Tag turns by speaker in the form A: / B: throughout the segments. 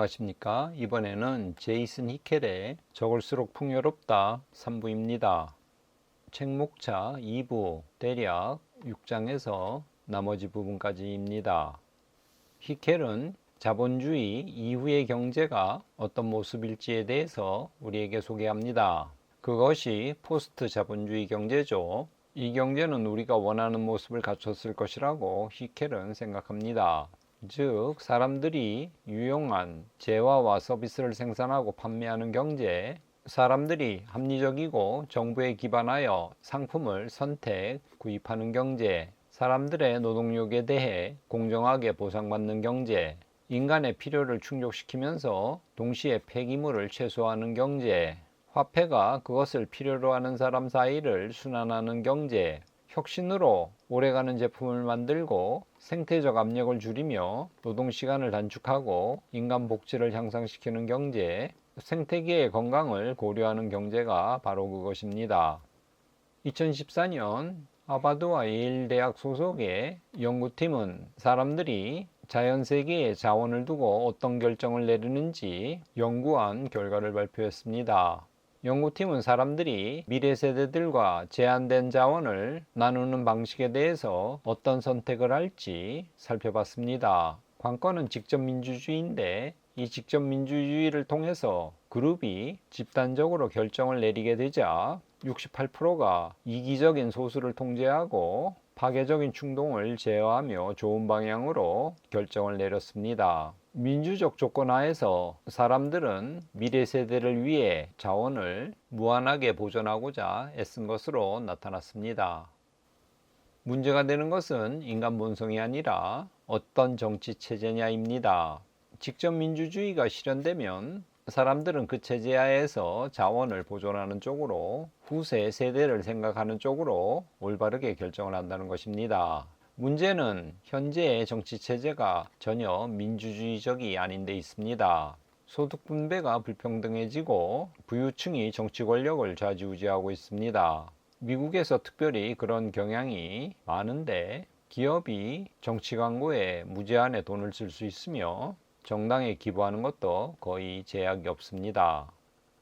A: 안녕하십니까. 이번에는 제이슨 히켈의 적을수록 풍요롭다 3부입니다. 책목차 2부 대략 6장에서 나머지 부분까지입니다. 히켈은 자본주의 이후의 경제가 어떤 모습일지에 대해서 우리에게 소개합니다. 그것이 포스트 자본주의 경제죠. 이 경제는 우리가 원하는 모습을 갖췄을 것이라고 히켈은 생각합니다. 즉, 사람들이 유용한 재화와 서비스를 생산하고 판매하는 경제, 사람들이 합리적이고 정부에 기반하여 상품을 선택, 구입하는 경제, 사람들의 노동력에 대해 공정하게 보상받는 경제, 인간의 필요를 충족시키면서 동시에 폐기물을 최소화하는 경제, 화폐가 그것을 필요로 하는 사람 사이를 순환하는 경제, 혁신으로 오래가는 제품을 만들고 생태적 압력을 줄이며 노동시간을 단축하고 인간 복지를 향상시키는 경제, 생태계의 건강을 고려하는 경제가 바로 그것입니다. 2014년 하버드와 예일 대학 소속의 연구팀은 사람들이 자연세계에 자원을 두고 어떤 결정을 내리는지 연구한 결과를 발표했습니다. 연구팀은 사람들이 미래 세대들과 제한된 자원을 나누는 방식에 대해서 어떤 선택을 할지 살펴봤습니다. 관건은 직접민주주의인데 이 직접민주주의를 통해서 그룹이 집단적으로 결정을 내리게 되자 68%가 이기적인 소수를 통제하고 파괴적인 충동을 제어하며 좋은 방향으로 결정을 내렸습니다. 민주적 조건 하에서 사람들은 미래 세대를 위해 자원을 무한하게 보존하고자 애쓴 것으로 나타났습니다. 문제가 되는 것은 인간 본성이 아니라 어떤 정치 체제냐입니다. 직접 민주주의가 실현되면 사람들은 그 체제 하에서 자원을 보존하는 쪽으로, 후세 세대를 생각하는 쪽으로 올바르게 결정을 한다는 것입니다. 문제는 현재의 정치 체제가 전혀 민주주의적이 아닌 데 있습니다. 소득 분배가 불평등해지고 부유층이 정치 권력을 좌지우지하고 있습니다. 미국에서 특별히 그런 경향이 많은데 기업이 정치 광고에 무제한의 돈을 쓸 수 있으며 정당에 기부하는 것도 거의 제약이 없습니다.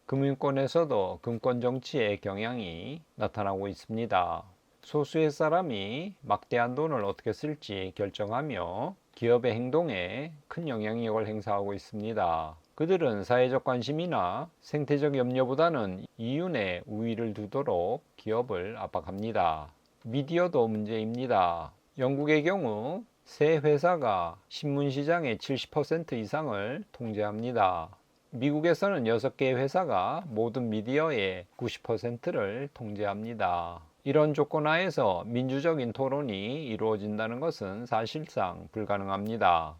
A: 금융권에서도 금권 정치의 경향이 나타나고 있습니다. 소수의 사람이 막대한 돈을 어떻게 쓸지 결정하며 기업의 행동에 큰 영향력을 행사하고 있습니다. 그들은 사회적 관심이나 생태적 염려보다는 이윤에 우위를 두도록 기업을 압박합니다. 미디어도 문제입니다. 영국의 경우 세 회사가 신문시장의 70% 이상을 통제합니다. 미국에서는 6개의 회사가 모든 미디어의 90%를 통제합니다. 이런 조건 하에서 민주적인 토론이 이루어진다는 것은 사실상 불가능합니다.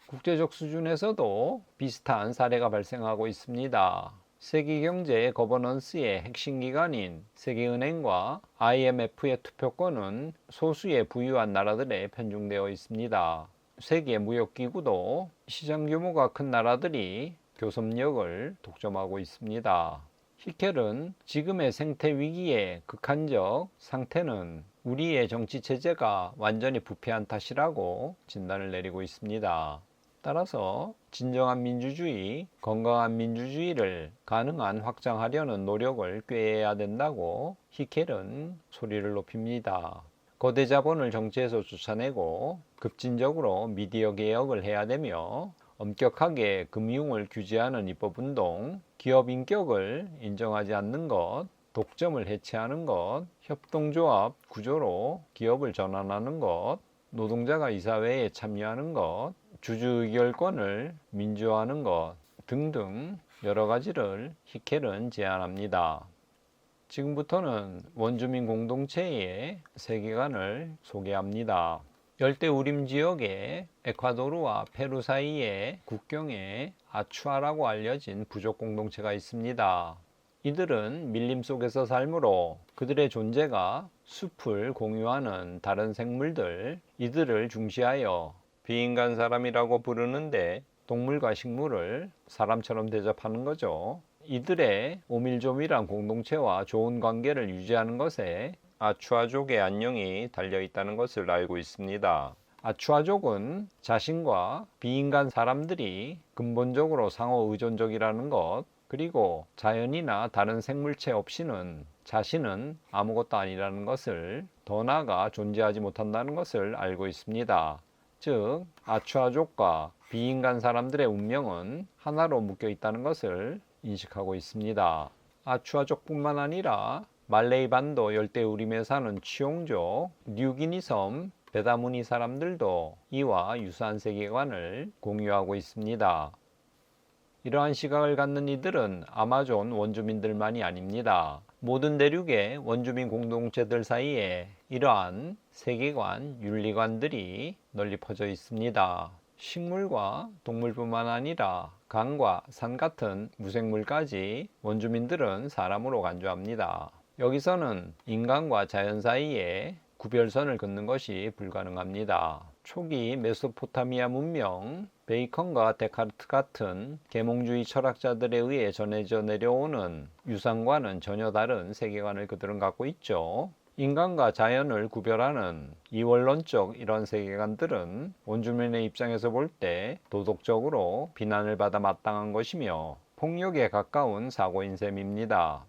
A: 국제적 수준에서도 비슷한 사례가 발생하고 있습니다. 세계경제 거버넌스의 핵심 기관인 세계은행과 IMF의 투표권은 소수의 부유한 나라들에 편중되어 있습니다. 세계무역기구도 시장 규모가 큰 나라들이 교섭력을 독점하고 있습니다. 히켈은 지금의 생태 위기의 극한적 상태는 우리의 정치 체제가 완전히 부패한 탓이라고 진단을 내리고 있습니다. 따라서 진정한 민주주의, 건강한 민주주의를 가능한 확장하려는 노력을 꾀해야 된다고 히켈은 소리를 높입니다. 거대 자본을 정치에서 쫓아내고 급진적으로 미디어 개혁을 해야 되며 엄격하게 금융을 규제하는 입법운동, 기업 인격을 인정하지 않는 것, 독점을 해체하는 것, 협동조합 구조로 기업을 전환하는 것, 노동자가 이사회에 참여하는 것, 주주의결권을 민주화하는 것 등등 여러 가지를 히켈은 제안합니다. 지금부터는 원주민 공동체의 세계관을 소개합니다. 열대우림 지역의 에콰도르와 페루 사이의 국경에 아추아라고 알려진 부족 공동체가 있습니다. 이들은 밀림 속에서 살므로 그들의 존재가 숲을 공유하는 다른 생물들, 이들을 중시하여 비인간 사람이라고 부르는데 동물과 식물을 사람처럼 대접하는 거죠. 이들의 오밀조밀한 공동체와 좋은 관계를 유지하는 것에 아추아족의 안녕이 달려 있다는 것을 알고 있습니다. 아추아족은 자신과 비인간 사람들이 근본적으로 상호 의존적이라는 것, 그리고 자연이나 다른 생물체 없이는 자신은 아무것도 아니라는 것을, 더 나아가 존재하지 못한다는 것을 알고 있습니다. 즉, 아추아족과 비인간 사람들의 운명은 하나로 묶여 있다는 것을 인식하고 있습니다. 아추아족뿐만 아니라 말레이 반도 열대우림에 사는 치용족, 뉴기니섬, 베다무니 사람들도 이와 유사한 세계관을 공유하고 있습니다. 이러한 시각을 갖는 이들은 아마존 원주민들만이 아닙니다. 모든 대륙의 원주민 공동체들 사이에 이러한 세계관, 윤리관들이 널리 퍼져 있습니다. 식물과 동물뿐만 아니라 강과 산 같은 무생물까지 원주민들은 사람으로 간주합니다. 여기서는 인간과 자연 사이에 구별선을 긋는 것이 불가능합니다. 초기 메소포타미아 문명, 베이컨과 데카르트 같은 계몽주의 철학자들에 의해 전해져 내려오는 유산과는 전혀 다른 세계관을 그들은 갖고 있죠. 인간과 자연을 구별하는 이원론적 이런 세계관들은 원주민의 입장에서 볼 때 도덕적으로 비난을 받아 마땅한 것이며 폭력에 가까운 사고인 셈입니다.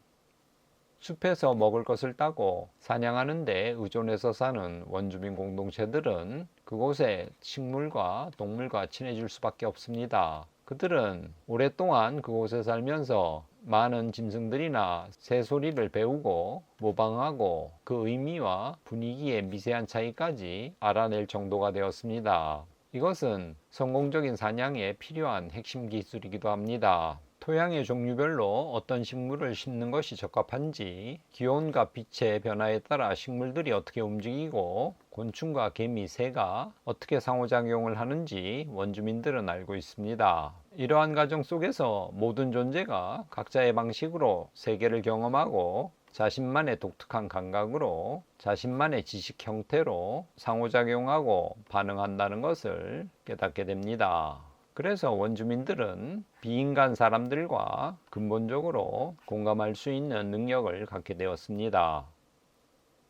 A: 숲에서 먹을 것을 따고 사냥하는 데 의존해서 사는 원주민 공동체들은 그곳의 식물과 동물과 친해질 수밖에 없습니다. 그들은 오랫동안 그곳에 살면서 많은 짐승들이나 새소리를 배우고 모방하고 그 의미와 분위기의 미세한 차이까지 알아낼 정도가 되었습니다. 이것은 성공적인 사냥에 필요한 핵심 기술이기도 합니다. 토양의 종류별로 어떤 식물을 심는 것이 적합한지, 기온과 빛의 변화에 따라 식물들이 어떻게 움직이고 곤충과 개미, 새가 어떻게 상호작용을 하는지 원주민들은 알고 있습니다. 이러한 과정 속에서 모든 존재가 각자의 방식으로 세계를 경험하고 자신만의 독특한 감각으로 자신만의 지식 형태로 상호작용하고 반응한다는 것을 깨닫게 됩니다. 그래서 원주민들은 비인간 사람들과 근본적으로 공감할 수 있는 능력을 갖게 되었습니다.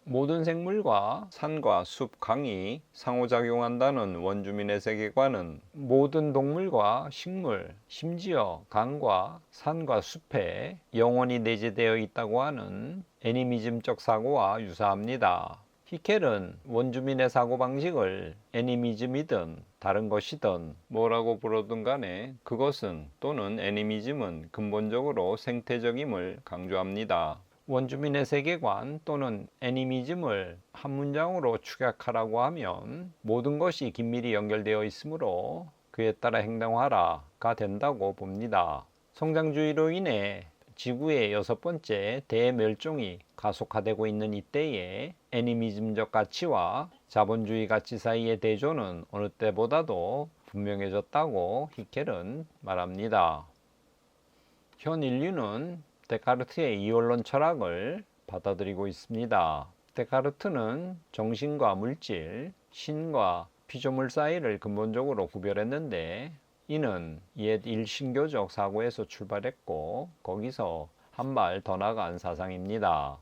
A: 모든 생물과 산과 숲, 강이 상호작용한다는 원주민의 세계관은 모든 동물과 식물, 심지어 강과 산과 숲에 영원히 내재되어 있다고 하는 애니미즘적 사고와 유사합니다. 히켈은 원주민의 사고방식을 애니미즘이든 다른 것이든 뭐라고 부르든 간에 그것은 또는 애니미즘은 근본적으로 생태적임을 강조합니다. 원주민의 세계관 또는 애니미즘을 한 문장으로 축약하라고 하면 모든 것이 긴밀히 연결되어 있으므로 그에 따라 행동하라가 된다고 봅니다. 성장주의로 인해 지구의 6번째 대멸종이 가속화되고 있는 이때에 애니미즘적 가치와 자본주의 가치 사이의 대조는 어느 때보다도 분명해졌다고 히켈은 말합니다. 현 인류는 데카르트의 이원론 철학을 받아들이고 있습니다. 데카르트는 정신과 물질, 신과 피조물 사이를 근본적으로 구별했는데 이는 옛 일신교적 사고에서 출발했고 거기서 한 발 더 나간 사상입니다.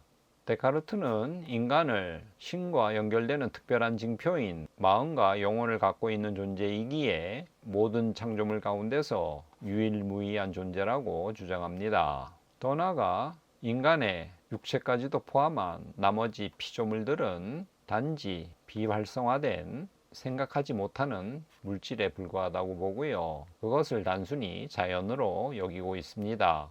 A: 데카르트는 인간을 신과 연결되는 특별한 징표인 마음과 영혼을 갖고 있는 존재이기에 모든 창조물 가운데서 유일무이한 존재라고 주장합니다. 더 나아가 인간의 육체까지도 포함한 나머지 피조물들은 단지 비활성화된 생각하지 못하는 물질에 불과하다고 보고요. 그것을 단순히 자연으로 여기고 있습니다.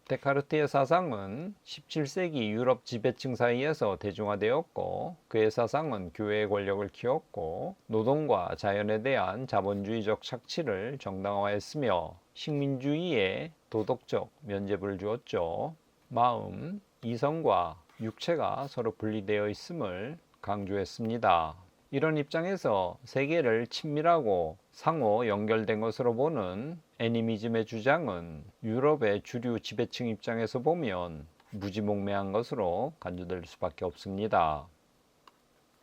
A: 데카르트의 사상은 17세기 유럽 지배층 사이에서 대중화되었고 그의 사상은 교회의 권력을 키웠고 노동과 자연에 대한 자본주의적 착취를 정당화했으며 식민주의에 도덕적 면죄부를 주었죠. 마음, 이성과 육체가 서로 분리되어 있음을 강조했습니다. 이런 입장에서 세계를 친밀하고 상호 연결된 것으로 보는 애니미즘의 주장은 유럽의 주류 지배층 입장에서 보면 무지몽매한 것으로 간주될 수밖에 없습니다.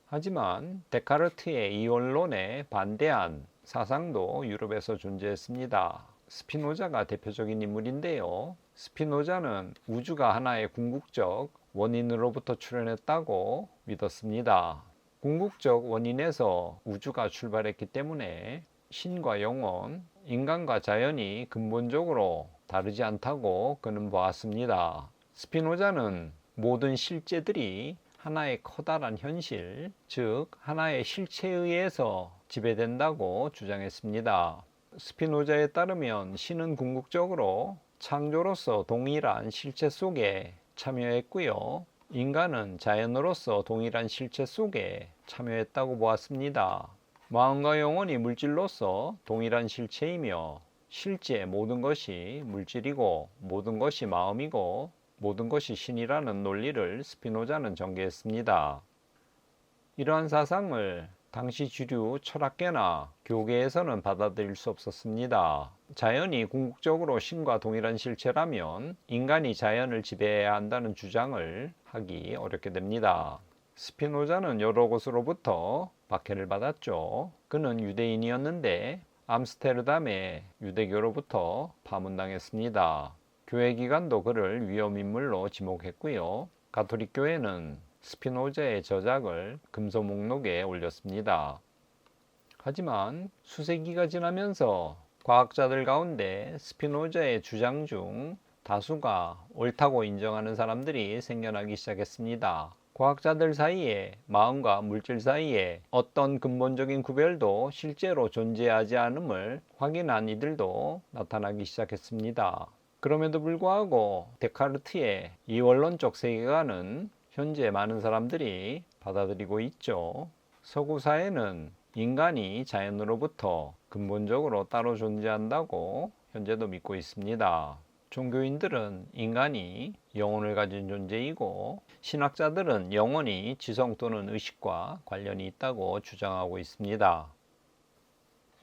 A: 하지만 데카르트의 이원론에 반대한 사상도 유럽에서 존재했습니다. 스피노자가 대표적인 인물인데요. 스피노자는 우주가 하나의 궁극적 원인으로부터 출현했다고 믿었습니다. 궁극적 원인에서 우주가 출발했기 때문에 신과 영혼, 인간과 자연이 근본적으로 다르지 않다고 그는 보았습니다. 스피노자는 모든 실제들이 하나의 커다란 현실, 즉 하나의 실체에 의해서 지배된다고 주장했습니다. 스피노자에 따르면 신은 궁극적으로 창조로서 동일한 실체 속에 참여했고요. 인간은 자연으로서 동일한 실체 속에 참여했다고 보았습니다. 마음과 영혼이 물질로서 동일한 실체이며 실제 모든 것이 물질이고 모든 것이 마음이고 모든 것이 신이라는 논리를 스피노자는 전개했습니다. 이러한 사상을 당시 주류 철학계나 교계에서는 받아들일 수 없었습니다. 자연이 궁극적으로 신과 동일한 실체라면 인간이 자연을 지배해야 한다는 주장을 하기 어렵게 됩니다. 스피노자는 여러 곳으로부터 박해를 받았죠. 그는 유대인이었는데 암스테르담의 유대교로부터 파문당했습니다. 교회 기관도 그를 위험인물로 지목했고요. 가톨릭 교회는 스피노자의 저작을 금서 목록에 올렸습니다. 하지만 수세기가 지나면서 과학자들 가운데 스피노자의 주장 중 다수가 옳다고 인정하는 사람들이 생겨나기 시작했습니다. 과학자들 사이에 마음과 물질 사이에 어떤 근본적인 구별도 실제로 존재하지 않음을 확인한 이들도 나타나기 시작했습니다. 그럼에도 불구하고 데카르트의 이원론적 세계관은 현재 많은 사람들이 받아들이고 있죠. 서구 사회는 인간이 자연으로부터 근본적으로 따로 존재한다고 현재도 믿고 있습니다. 종교인들은 인간이 영혼을 가진 존재이고 신학자들은 영혼이 지성 또는 의식과 관련이 있다고 주장하고 있습니다.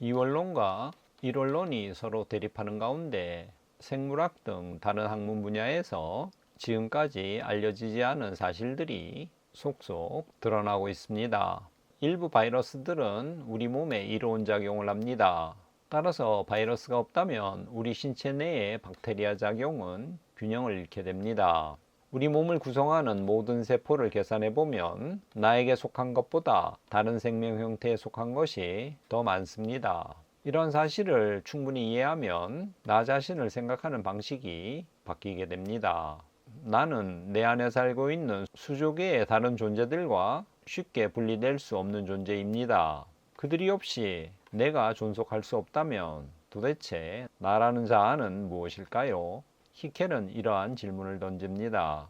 A: 이원론과 일원론이 서로 대립하는 가운데 생물학 등 다른 학문 분야에서 지금까지 알려지지 않은 사실들이 속속 드러나고 있습니다. 일부 바이러스들은 우리 몸에 이로운 작용을 합니다. 따라서 바이러스가 없다면 우리 신체 내의 박테리아 작용은 균형을 잃게 됩니다. 우리 몸을 구성하는 모든 세포를 계산해 보면 나에게 속한 것보다 다른 생명 형태에 속한 것이 더 많습니다. 이런 사실을 충분히 이해하면 나 자신을 생각하는 방식이 바뀌게 됩니다. 나는 내 안에 살고 있는 수조 개의 다른 존재들과 쉽게 분리될 수 없는 존재입니다. 그들이 없이 내가 존속할 수 없다면 도대체 나라는 자아는 무엇일까요? 히켈은 이러한 질문을 던집니다.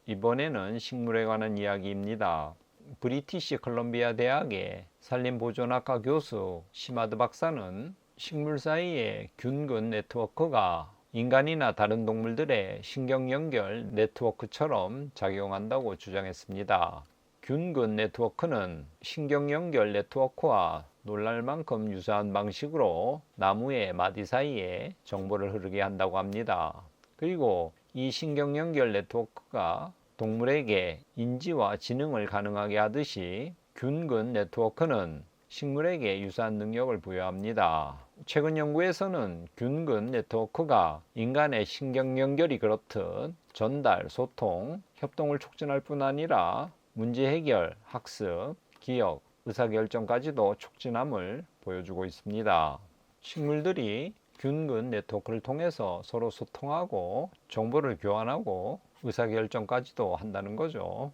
A: 이번에는 식물에 관한 이야기입니다. 브리티시 컬럼비아 대학의 산림보존학과 교수 시마드 박사는 식물 사이의 균근 네트워크가 인간이나 다른 동물들의 신경 연결 네트워크처럼 작용한다고 주장했습니다. 균근 네트워크는 신경 연결 네트워크와 놀랄 만큼 유사한 방식으로 나무의 마디 사이에 정보를 흐르게 한다고 합니다. 그리고 이 신경 연결 네트워크가 동물에게 인지와 지능을 가능하게 하듯이 균근 네트워크는 식물에게 유사한 능력을 부여합니다. 최근 연구에서는 균근 네트워크가 인간의 신경 연결이 그렇듯 전달, 소통, 협동을 촉진할 뿐 아니라 문제 해결, 학습, 기억, 의사결정까지도 촉진함을 보여주고 있습니다. 식물들이 균근 네트워크를 통해서 서로 소통하고 정보를 교환하고 의사결정까지도 한다는 거죠.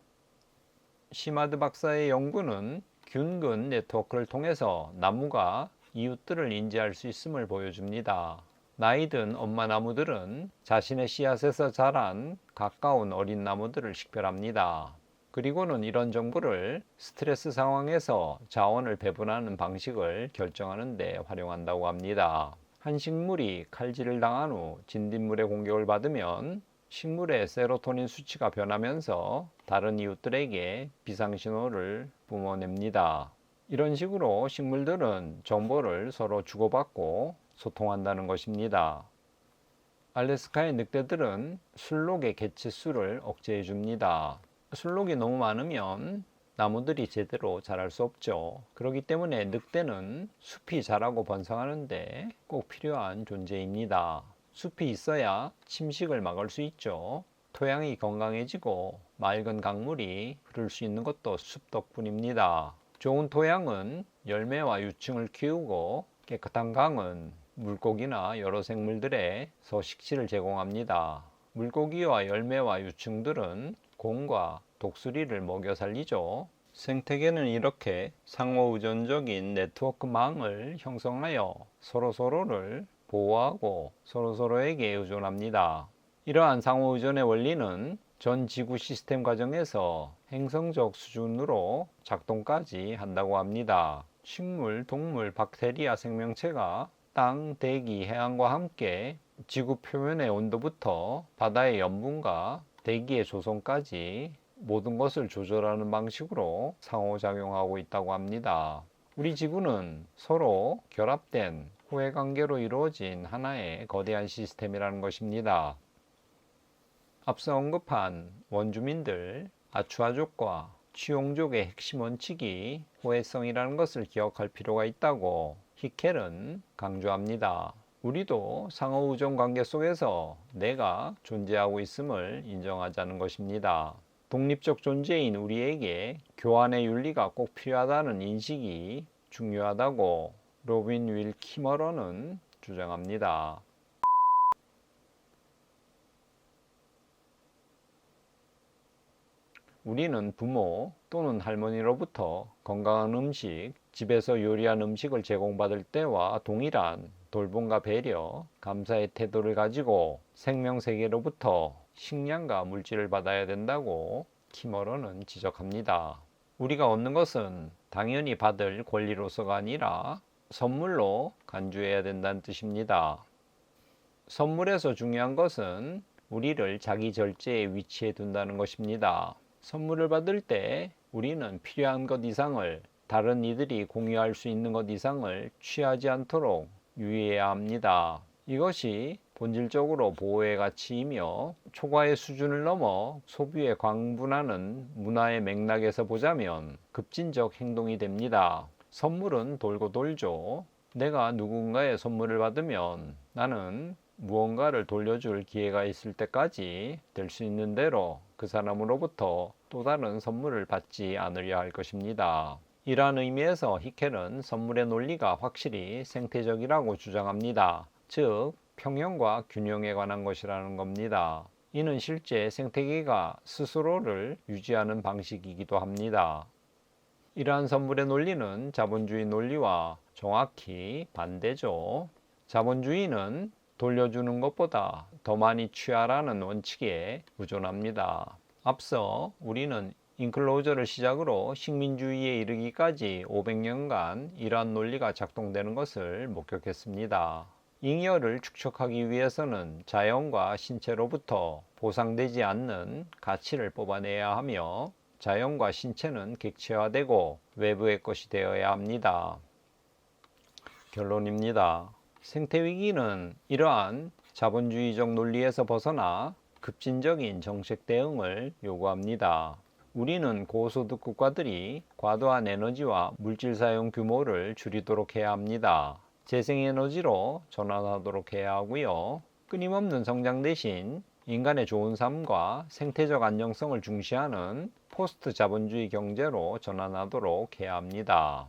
A: 시마드 박사의 연구는 균근 네트워크를 통해서 나무가 이웃들을 인지할 수 있음을 보여줍니다. 나이 든 엄마 나무들은 자신의 씨앗에서 자란 가까운 어린 나무들을 식별합니다. 그리고는 이런 정보를 스트레스 상황에서 자원을 배분하는 방식을 결정하는 데 활용한다고 합니다. 한 식물이 칼질을 당한 후 진딧물의 공격을 받으면 식물의 세로토닌 수치가 변하면서 다른 이웃들에게 비상신호를 뿜어냅니다. 이런 식으로 식물들은 정보를 서로 주고받고 소통한다는 것입니다. 알래스카의 늑대들은 술록의 개체수를 억제해 줍니다. 술록이 너무 많으면 나무들이 제대로 자랄 수 없죠. 그렇기 때문에 늑대는 숲이 자라고 번성하는데 꼭 필요한 존재입니다. 숲이 있어야 침식을 막을 수 있죠. 토양이 건강해지고 맑은 강물이 흐를 수 있는 것도 숲 덕분입니다. 좋은 토양은 열매와 유충을 키우고 깨끗한 강은 물고기나 여러 생물들의 서식지를 제공합니다. 물고기와 열매와 유충들은 곰과 독수리를 먹여 살리죠. 생태계는 이렇게 상호의존적인 네트워크망을 형성하여 서로서로를 보호하고 서로서로에게 의존합니다. 이러한 상호의존의 원리는 전 지구 시스템 과정에서 행성적 수준으로 작동까지 한다고 합니다. 식물, 동물, 박테리아 생명체가 땅, 대기, 해양과 함께 지구 표면의 온도부터 바다의 염분과 대기의 조성까지 모든 것을 조절하는 방식으로 상호작용하고 있다고 합니다. 우리 지구는 서로 결합된 호혜관계로 이루어진 하나의 거대한 시스템이라는 것입니다. 앞서 언급한 원주민들, 아추아족과 취용족의 핵심 원칙이 호혜성이라는 것을 기억할 필요가 있다고 히켈은 강조합니다. 우리도 상호의존 관계 속에서 내가 존재하고 있음을 인정하자는 것입니다. 독립적 존재인 우리에게 교환의 윤리가 꼭 필요하다는 인식이 중요하다고 로빈 윌 키머런은 주장합니다. 우리는 부모 또는 할머니로부터 건강한 음식, 집에서 요리한 음식을 제공받을 때와 동일한 돌봄과 배려, 감사의 태도를 가지고 생명세계로부터 식량과 물질을 받아야 된다고 키머런은 지적합니다. 우리가 얻는 것은 당연히 받을 권리로서가 아니라 선물로 간주해야 된다는 뜻입니다. 선물에서 중요한 것은 우리를 자기 절제에 위치해 둔다는 것입니다. 선물을 받을 때 우리는 필요한 것 이상을, 다른 이들이 공유할 수 있는 것 이상을 취하지 않도록 유의해야 합니다. 이것이 본질적으로 보호의 가치이며 초과의 수준을 넘어 소비에 광분하는 문화의 맥락에서 보자면 급진적 행동이 됩니다. 선물은 돌고 돌죠. 내가 누군가의 선물을 받으면 나는 무언가를 돌려줄 기회가 있을 때까지 될 수 있는 대로 그 사람으로부터 또 다른 선물을 받지 않으려 할 것입니다. 이러한 의미에서 히켈은 선물의 논리가 확실히 생태적이라고 주장합니다. 즉, 평형과 균형에 관한 것이라는 겁니다. 이는 실제 생태계가 스스로를 유지하는 방식이기도 합니다. 이러한 선물의 논리는 자본주의 논리와 정확히 반대죠. 자본주의는 돌려주는 것보다 더 많이 취하라는 원칙에 의존합니다. 앞서 우리는 인클로저를 시작으로 식민주의에 이르기까지 500년간 이러한 논리가 작동되는 것을 목격했습니다. 잉여를 축적하기 위해서는 자연과 신체로부터 보상되지 않는 가치를 뽑아내야 하며 자연과 신체는 객체화되고 외부의 것이 되어야 합니다. 결론입니다. 생태위기는 이러한 자본주의적 논리에서 벗어나 급진적인 정책 대응을 요구합니다. 우리는 고소득 국가들이 과도한 에너지와 물질 사용 규모를 줄이도록 해야 합니다. 재생에너지로 전환하도록 해야 하고요. 끊임없는 성장 대신 인간의 좋은 삶과 생태적 안정성을 중시하는 포스트 자본주의 경제로 전환하도록 해야 합니다.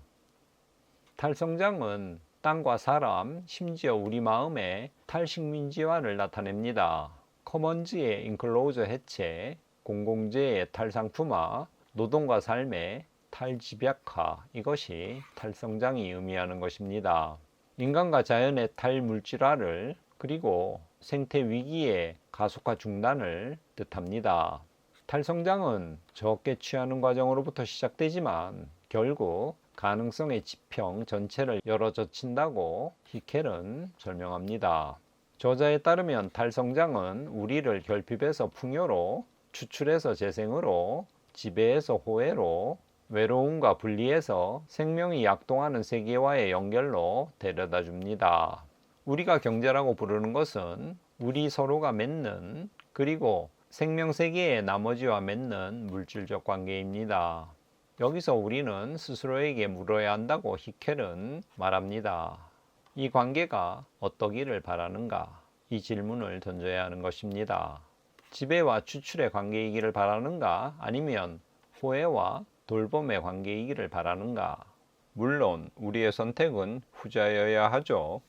A: 탈성장은 땅과 사람, 심지어 우리 마음의 탈식민지화를 나타냅니다. 커먼즈의 인클로저 해체, 공공재의 탈상품화, 노동과 삶의 탈집약화, 이것이 탈성장이 의미하는 것입니다. 인간과 자연의 탈물질화를 그리고 생태 위기의 가속화 중단을 뜻합니다. 탈성장은 적게 취하는 과정으로부터 시작되지만 결국 가능성의 지평 전체를 열어젖힌다고 히켈은 설명합니다. 저자에 따르면 탈성장은 우리를 결핍에서 풍요로, 추출해서 재생으로, 지배에서 호혜로, 외로움과 분리에서 생명이 약동하는 세계와의 연결로 데려다 줍니다. 우리가 경제라고 부르는 것은 우리 서로가 맺는, 그리고 생명세계의 나머지와 맺는 물질적 관계입니다. 여기서 우리는 스스로에게 물어야 한다고 히켈은 말합니다. 이 관계가 어떠기를 바라는가? 이 질문을 던져야 하는 것입니다. 지배와 추출의 관계이기를 바라는가, 아니면 호혜와 돌봄의 관계이기를 바라는가? 물론 우리의 선택은 후자여야 하죠.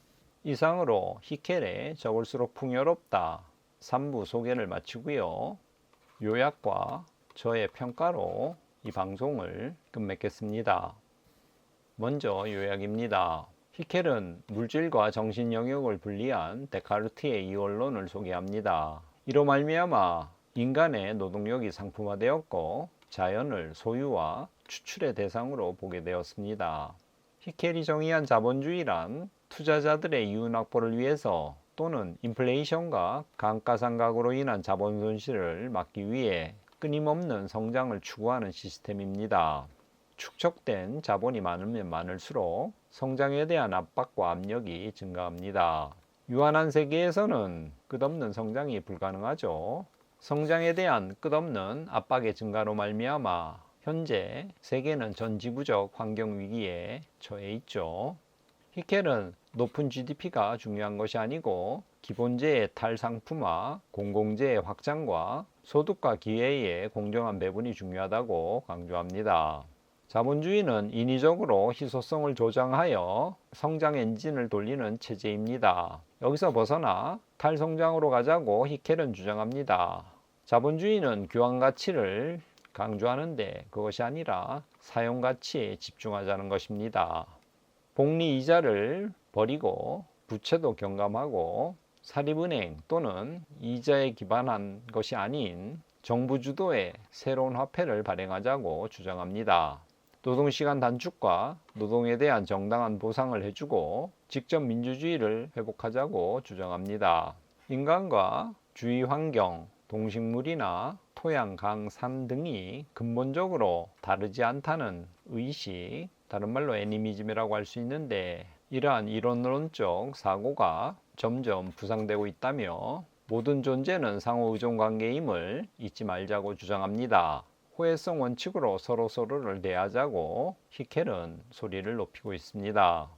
A: 이상으로 히켈의 적을수록 풍요롭다 3부 소개를 마치고요. 요약과 저의 평가로 이 방송을 끝맺겠습니다. 먼저 요약입니다. 히켈은 물질과 정신 영역을 분리한 데카르트의 이원론을 소개합니다. 이로 말미암아 인간의 노동력이 상품화되었고 자연을 소유와 추출의 대상으로 보게 되었습니다. 히켈이 정의한 자본주의란 투자자들의 이윤 확보를 위해서 또는 인플레이션과 감가상각으로 인한 자본 손실을 막기 위해 끊임없는 성장을 추구하는 시스템입니다. 축적된 자본이 많으면 많을수록 성장에 대한 압박과 압력이 증가합니다. 유한한 세계에서는 끝없는 성장이 불가능하죠. 성장에 대한 끝없는 압박의 증가로 말미암아 현재 세계는 전 지구적 환경 위기에 처해 있죠. 히켈은 높은 GDP가 중요한 것이 아니고 기본재의 탈상품화, 공공재의 확장과 소득과 기회의 공정한 배분이 중요하다고 강조합니다. 자본주의는 인위적으로 희소성을 조장하여 성장 엔진을 돌리는 체제입니다. 여기서 벗어나 탈성장으로 가자고 히켈은 주장합니다. 자본주의는 교환 가치를 강조하는데 그것이 아니라 사용 가치에 집중하자는 것입니다. 복리 이자를 버리고 부채도 경감하고 사립은행 또는 이자에 기반한 것이 아닌 정부 주도의 새로운 화폐를 발행하자고 주장합니다. 노동시간 단축과 노동에 대한 정당한 보상을 해주고 직접 민주주의를 회복하자고 주장합니다. 인간과 주위 환경, 동식물이나 토양, 강, 산 등이 근본적으로 다르지 않다는 의식, 다른 말로 애니미즘이라고 할 수 있는데 이러한 이론론적 사고가 점점 부상되고 있다며 모든 존재는 상호 의존 관계임을 잊지 말자고 주장합니다. 호혜성 원칙으로 서로를 대하자고 히켈은 소리를 높이고 있습니다.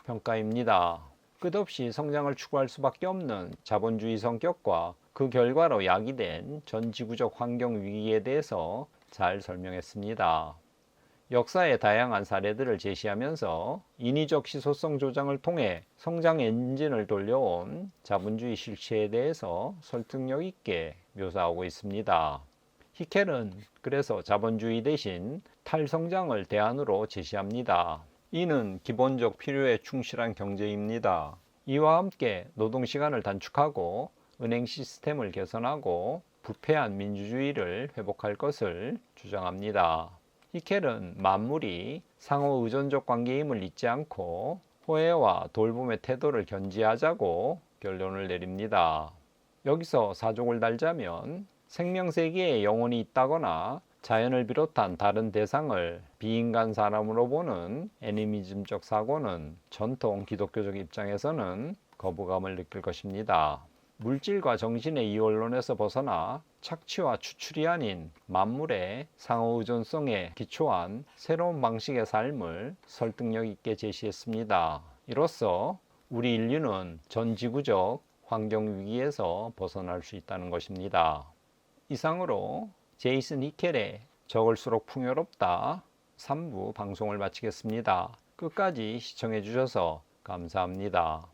A: 평가입니다. 끝없이 성장을 추구할 수밖에 없는 자본주의 성격과 그 결과로 야기된 전 지구적 환경 위기에 대해서 잘 설명했습니다. 역사의 다양한 사례들을 제시하면서 인위적 희소성 조장을 통해 성장 엔진을 돌려온 자본주의 실체에 대해서 설득력 있게 묘사하고 있습니다. 히켈은 그래서 자본주의 대신 탈성장을 대안으로 제시합니다. 이는 기본적 필요에 충실한 경제입니다. 이와 함께 노동시간을 단축하고 은행 시스템을 개선하고 부패한 민주주의를 회복할 것을 주장합니다. 히켈은 만물이 상호 의존적 관계임을 잊지 않고 호혜와 돌봄의 태도를 견지하자고 결론을 내립니다. 여기서 사족을 달자면 생명세계에 영혼이 있다거나 자연을 비롯한 다른 대상을 비인간 사람으로 보는 애니미즘적 사고는 전통 기독교적 입장에서는 거부감을 느낄 것입니다. 물질과 정신의 이원론에서 벗어나 착취와 추출이 아닌 만물의 상호의존성에 기초한 새로운 방식의 삶을 설득력 있게 제시했습니다. 이로써 우리 인류는 전 지구적 환경 위기에서 벗어날 수 있다는 것입니다. 이상으로 제이슨 히켈의 적을수록 풍요롭다 3부 방송을 마치겠습니다. 끝까지 시청해 주셔서 감사합니다.